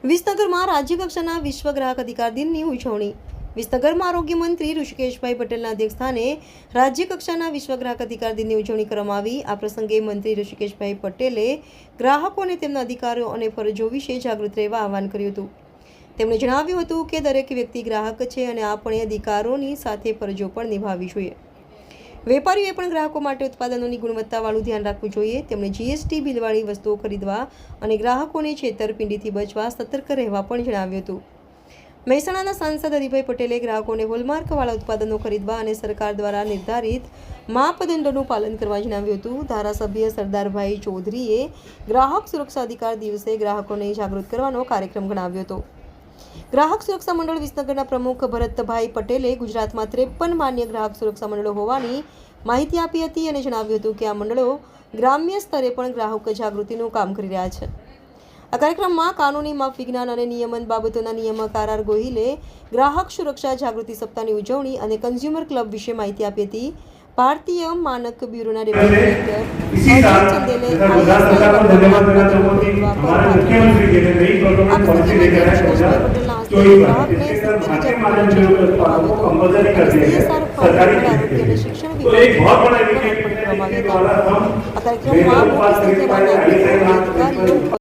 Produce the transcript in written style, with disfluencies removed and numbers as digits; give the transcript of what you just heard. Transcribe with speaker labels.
Speaker 1: વિસનગરમાં રાજ્યકક્ષાના વિશ્વ ગ્રાહક અધિકાર દિનની ઉજવણી. વિસનગરમાં આરોગ્ય મંત્રી ઋષિકેશભાઈ પટેલના અધ્યક્ષસ્થાને રાજ્યકક્ષાના વિશ્વ ગ્રાહક અધિકાર દિનની ઉજવણી કરવામાં આવી. આ પ્રસંગે મંત્રી ઋષિકેશભાઈ પટેલે ગ્રાહકોને તેમના અધિકારો અને ફરજો વિશે જાગૃત રહેવા આહવાન કર્યું હતું. તેમણે જણાવ્યું હતું કે દરેક વ્યક્તિ ગ્રાહક છે અને આપણે અધિકારોની સાથે ફરજો પણ નિભાવવી જોઈએ. વેપારીઓએ પણ ગ્રાહકો માટે ઉત્પાદનોની ગુણવત્તાવાળું ધ્યાન રાખવું જોઈએ. તેમણે જીએસટી બિલવાળી વસ્તુઓ ખરીદવા અને ગ્રાહકોને છેતરપિંડીથી બચવા સતર્ક રહેવા પણ જણાવ્યું હતું. મહેસાણાના સાંસદ હરિભાઈ પટેલે ગ્રાહકોને હોલમાર્કવાળા ઉત્પાદનો ખરીદવા અને સરકાર દ્વારા નિર્ધારિત માપદંડોનું પાલન કરવા જણાવ્યું હતું. ધારાસભ્ય સરદારભાઈ ચૌધરીએ ગ્રાહક સુરક્ષા અધિકાર દિવસે ગ્રાહકોને જાગૃત કરવાનો કાર્યક્રમ ગણાવ્યો હતો. ગ્રાહક સુરક્ષા મંડળ વિસનગરના પ્રમુખ ભરતભાઈ પટેલે ગુજરાતમાં 53 માન્ય ગ્રાહક સુરક્ષા મંડળો હોવાની માહિતી આપી હતી અને જણાવ્યું હતું કે આ મંડળો ગ્રામ્ય સ્તરે પણ ગ્રાહક જાગૃતિનું કામ કરી રહ્યા છે. આ કાર્યક્રમમાં કાનૂની માપ વિજ્ઞાન અને નિયમન બાબતોના નિયામક આર ગોહિલે ગ્રાહક સુરક્ષા જાગૃતિ સપ્તાહની ઉજવણી અને કન્ઝ્યુમર ક્લબ વિશે માહિતી આપી હતી. ભારતીય માનક બ્યુરોના ડેપ્યુટી ડિરેક્ટર અજય ચંદેલે શિક્ષણ